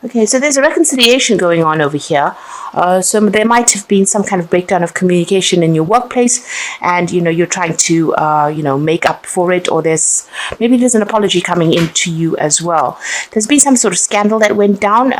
Okay, so there's a reconciliation going on over here. So there might have been some kind of breakdown of communication in your workplace, and you're trying to make up for it, or maybe there's an apology coming into you as well. There's been some sort of scandal that went down.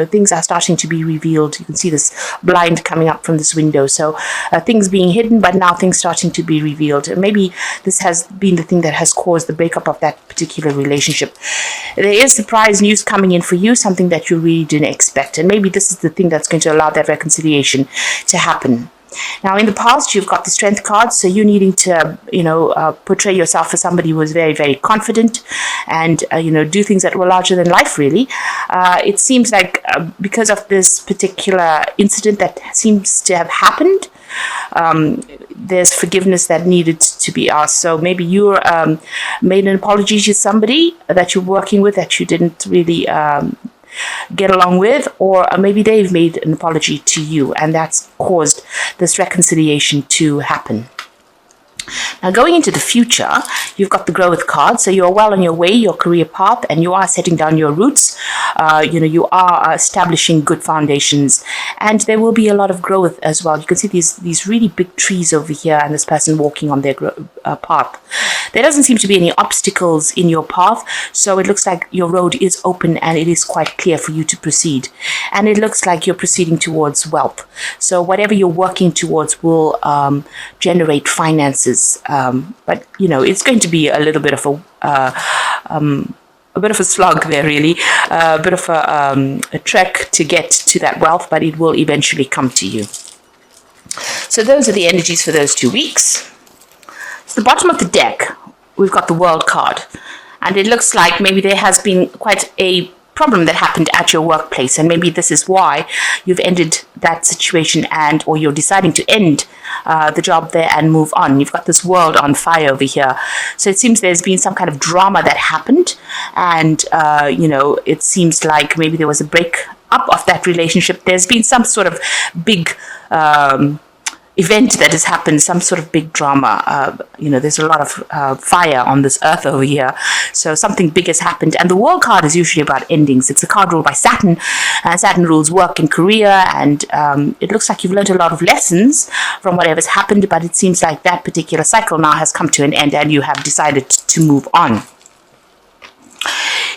Things are starting to be revealed. You can see this blind coming up from this window. So things being hidden, but now things starting to be revealed. Maybe this has been the thing that has caused the breakup of that particular relationship. There is surprise news coming in for you, something that you really didn't expect, and maybe this is the thing that's going to allow that reconciliation to happen. Now, in the past, you've got the Strength card, so you needing to, portray yourself as somebody who was very, very confident and, do things that were larger than life, really. It seems like because of this particular incident that seems to have happened, there's forgiveness that needed to be asked. So maybe you made an apology to somebody that you're working with that you didn't really get along with, or maybe they've made an apology to you, and that's caused this reconciliation to happen. Now, going into the future, you've got the growth card, so you're well on your way, your career path, and you are setting down your roots. You are establishing good foundations, and there will be a lot of growth as well. You can see these really big trees over here, and this person walking on their path. There doesn't seem to be any obstacles in your path, so it looks like your road is open and it is quite clear for you to proceed. And it looks like you're proceeding towards wealth. So whatever you're working towards will generate finances. But it's going to be a little bit of a slog there, really, a bit of a trek to get to that wealth, but it will eventually come to you. So those are the energies for those 2 weeks. So the bottom of the deck, we've got the World card, and it looks like maybe there has been quite a problem that happened at your workplace, and maybe this is why you've ended that situation, or you're deciding to end the job there and move on. You've got this world on fire over here, so it seems there's been some kind of drama that happened, and it seems like maybe there was a break up of that relationship. There's been some sort of big event that has happened, some sort of big drama. There's a lot of fire on this earth over here. So something big has happened. And the World card is usually about endings. It's a card ruled by Saturn. And Saturn rules work and career. And it looks like you've learned a lot of lessons from whatever's happened. But it seems like that particular cycle now has come to an end and you have decided to move on.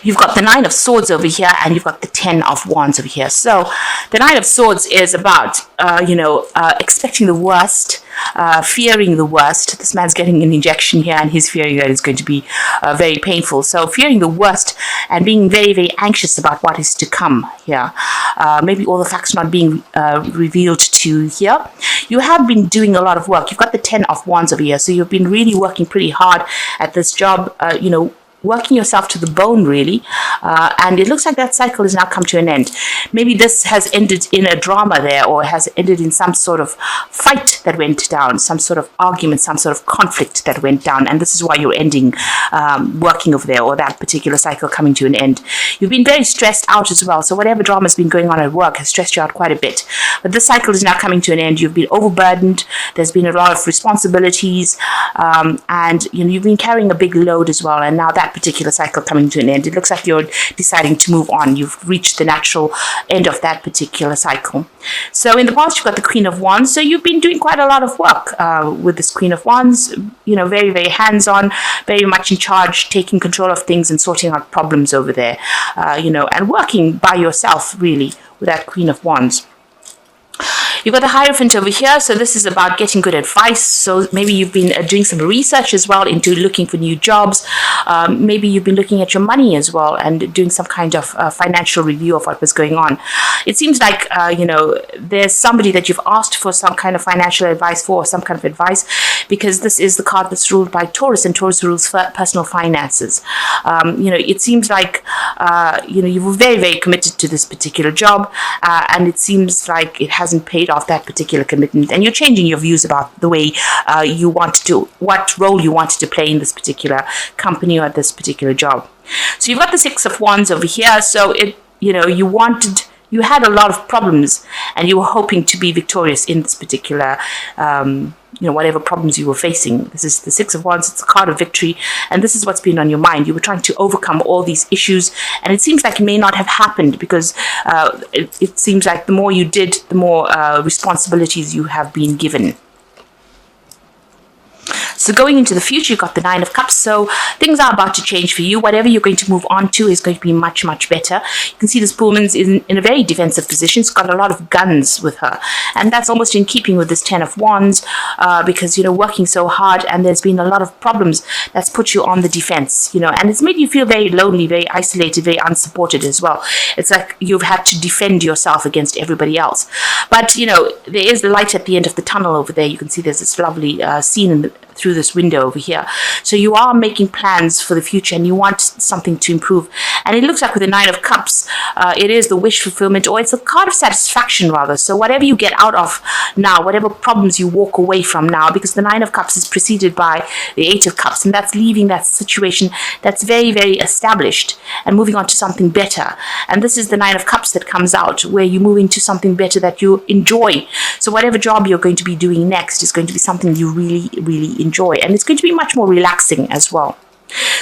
You've got the Nine of Swords over here, and you've got the Ten of Wands over here. So the Nine of Swords is about, expecting the worst, fearing the worst. This man's getting an injection here, and he's fearing that it's going to be very painful. So fearing the worst and being very, very anxious about what is to come here. Maybe all the facts not being revealed to here. You have been doing a lot of work. You've got the Ten of Wands over here, so you've been really working pretty hard at this job, working yourself to the bone, really, and it looks like that cycle has now come to an end. Maybe this has ended in a drama there, or has ended in some sort of fight that went down, some sort of argument, some sort of conflict that went down, and this is why you're ending working over there, or that particular cycle coming to an end. You've been very stressed out as well, so whatever drama has been going on at work has stressed you out quite a bit, but this cycle is now coming to an end. You've been overburdened, there's been a lot of responsibilities, and you've been carrying a big load as well, and now that particular cycle coming to an end. It looks like you're deciding to move on. You've reached the natural end of that particular cycle. So in the past, you've got the Queen of Wands. So you've been doing quite a lot of work with this Queen of Wands, very, very hands-on, very much in charge, taking control of things and sorting out problems over there, and working by yourself, really, with that Queen of Wands. You've got the Hierophant over here, so this is about getting good advice. So maybe you've been doing some research as well into looking for new jobs. Maybe you've been looking at your money as well and doing some kind of financial review of what was going on. It seems like, there's somebody that you've asked for some kind of financial advice for, or some kind of advice, because this is the card that's ruled by Taurus, and Taurus rules personal finances. It seems like, you were very, very committed to this particular job, and it seems like it hasn't paid off that particular commitment, and you're changing your views about the way you want to, what role you wanted to play in this particular company or this particular job. So you've got the Six of Wands over here. So you had a lot of problems, and you were hoping to be victorious in this particular whatever problems you were facing. This is the Six of Wands. It's a card of victory, and this is what's been on your mind. You were trying to overcome all these issues, and it seems like it may not have happened because it seems like the more you did, the more responsibilities you have been given. So going into the future, you've got the Nine of Cups. So things are about to change for you. Whatever you're going to move on to is going to be much, much better. You can see this woman's in a very defensive position. She's got a lot of guns with her. And that's almost in keeping with this Ten of Wands because, working so hard and there's been a lot of problems that's put you on the defense, and it's made you feel very lonely, very isolated, very unsupported as well. It's like you've had to defend yourself against everybody else. But, there is light at the end of the tunnel over there. You can see there's this lovely scene through this window over here. So you are making plans for the future and you want something to improve. And it looks like with the Nine of Cups, it is the wish fulfillment, or it's a card of satisfaction rather. So whatever you get out of now, whatever problems you walk away from now, because the Nine of Cups is preceded by the Eight of Cups, and that's leaving that situation that's very, very established and moving on to something better. And this is the Nine of Cups that comes out where you move into something better that you enjoy. So whatever job you're going to be doing next is going to be something you really, really enjoy, and it's going to be much more relaxing as well.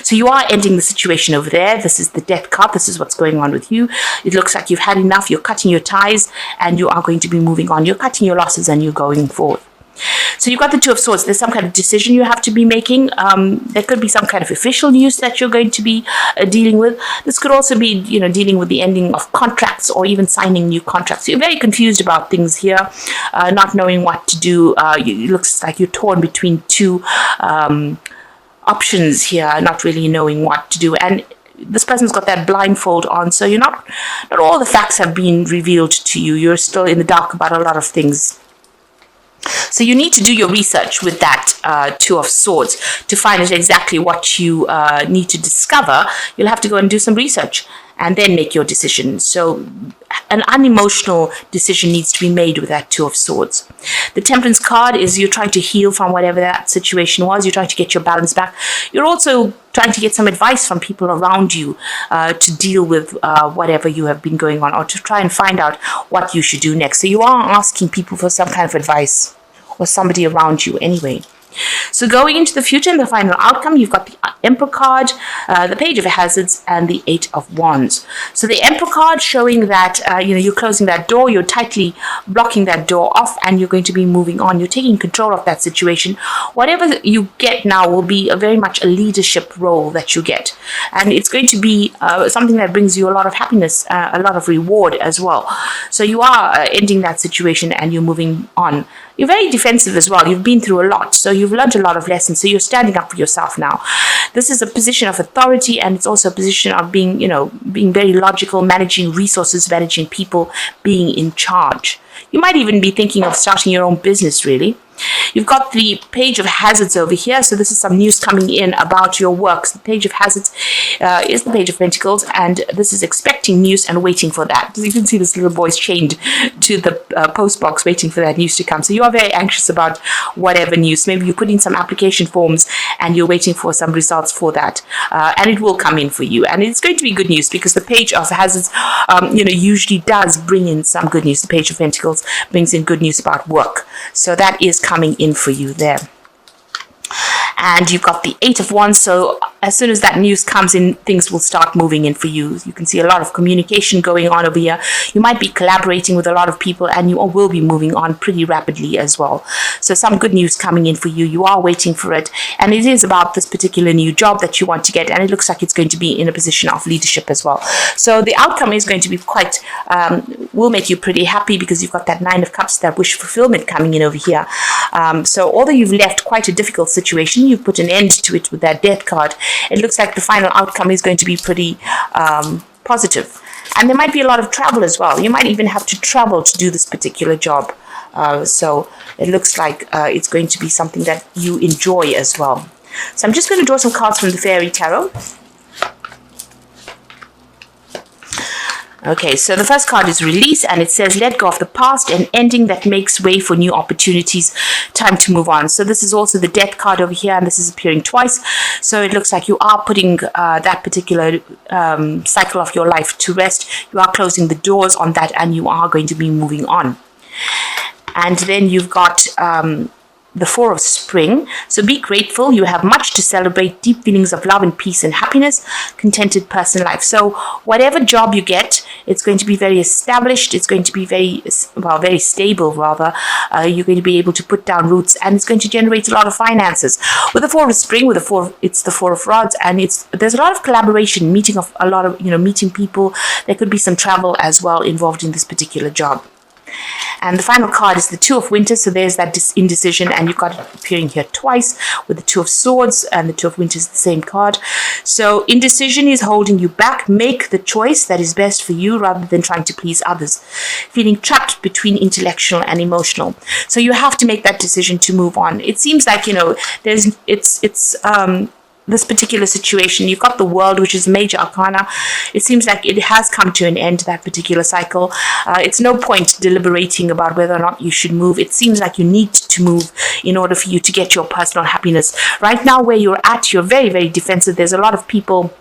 So you are ending the situation over there. This is the Death card. This is what's going on with you. It looks like you've had enough. You're cutting your ties and you are going to be moving on. You're cutting your losses and you're going forward. So you've got the Two of Swords. There's some kind of decision you have to be making. There could be some kind of official news that you're going to be dealing with. This could also be, dealing with the ending of contracts or even signing new contracts. So you're very confused about things here, not knowing what to do. It looks like you're torn between two options here, not really knowing what to do. And this person's got that blindfold on, so you're not all the facts have been revealed to you. You're still in the dark about a lot of things. So you need to do your research with that Two of Swords to find out exactly what you need to discover. You'll have to go and do some research and then make your decision. So an unemotional decision needs to be made with that Two of Swords. The Temperance card is you're trying to heal from whatever that situation was. You're trying to get your balance back. You're also trying to get some advice from people around you to deal with whatever you have been going on, or to try and find out what you should do next. So you are asking people for some kind of advice, or somebody around you anyway. So going into the future and the final outcome, you've got the Emperor card, the Page of Hazards, and the Eight of Wands. So the Emperor card showing that you're closing that door, you're tightly blocking that door off, and you're going to be moving on. You're taking control of that situation. Whatever you get now will be very much a leadership role that you get, and it's going to be something that brings you a lot of happiness, a lot of reward as well. So you are ending that situation and you're moving on. You're very defensive as well. You've been through a lot, so you've learned a lot of lessons. So you're standing up for yourself now. This is a position of authority, and it's also a position of being very logical, managing resources, managing people, being in charge. You might even be thinking of starting your own business, really. You've got the Page of Hazards over here. So this is some news coming in about your works. The Page of Hazards is the Page of Pentacles, and this is expecting news and waiting for that. You can see this little boy's chained to the post box waiting for that news to come. So you are very anxious about whatever news. Maybe you put in some application forms and you're waiting for some results for that. And it will come in for you. And it's going to be good news because the Page of Hazards, usually does bring in some good news. The Page of Pentacles brings in good news about work. So that is coming in for you there. And you've got the Eight of Wands, so as soon as that news comes in, things will start moving in for you. You can see a lot of communication going on over here. You might be collaborating with a lot of people, and you will be moving on pretty rapidly as well. So some good news coming in for you. You are waiting for it, and it is about this particular new job that you want to get, and it looks like it's going to be in a position of leadership as well. So the outcome is going to be quite, will make you pretty happy because you've got that Nine of Cups, that wish fulfillment coming in over here. So although you've left quite a difficult situation, you've put an end to it with that Death card. It looks like the final outcome is going to be pretty positive. And there might be a lot of travel as well. You might even have to travel to do this particular job. So it looks like it's going to be something that you enjoy as well. So I'm just going to draw some cards from the Fairy Tarot. Okay, so the first card is Release, and it says let go of the past, an ending that makes way for new opportunities, time to move on. So this is also the Death card over here, and this is appearing twice. So it looks like you are putting that particular cycle of your life to rest. You are closing the doors on that, and you are going to be moving on. And then you've got the Four of Spring. So be grateful. You have much to celebrate, deep feelings of love and peace and happiness, contented personal life. So whatever job you get, it's going to be very established. It's going to be very stable, rather. You're going to be able to put down roots, and it's going to generate a lot of finances. With the Four of Spring, it's the Four of Rods, and there's a lot of collaboration, meeting people. There could be some travel as well involved in this particular job. And the final card is the Two of Winter. So there's that indecision, and you've got it appearing here twice with the Two of Swords, and the Two of Winter is the same card. So indecision is holding you back. Make the choice that is best for you rather than trying to please others. Feeling trapped between intellectual and emotional. So you have to make that decision to move on. It seems like, this particular situation, you've got the World, which is major arcana. It seems like it has come to an end, that particular cycle. It's no point deliberating about whether or not you should move. It seems like you need to move in order for you to get your personal happiness. Right now, where you're at, you're very, very defensive. There's a lot of people.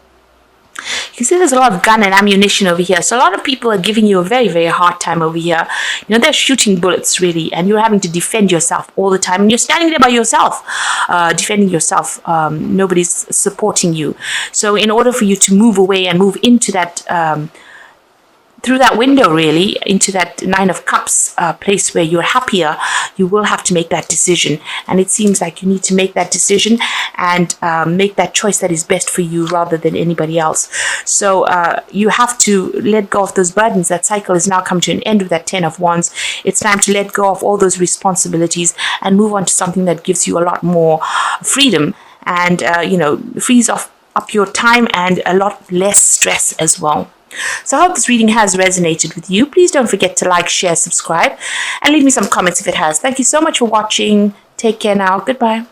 You can see there's a lot of gun and ammunition over here. So a lot of people are giving you a very, very hard time over here. They're shooting bullets, really, and you're having to defend yourself all the time. And you're standing there by yourself, defending yourself. Nobody's supporting you. So in order for you to move away and move into that, through that window, really, into that Nine of Cups place where you're happier, you will have to make that decision. And it seems like you need to make that decision and make that choice that is best for you rather than anybody else. So you have to let go of those burdens. That cycle has now come to an end with that Ten of Wands. It's time to let go of all those responsibilities and move on to something that gives you a lot more freedom and, frees up your time and a lot less stress as well. So I hope this reading has resonated with you. Please don't forget to like, share, subscribe, and leave me some comments if it has. Thank you so much for watching. Take care now. Goodbye.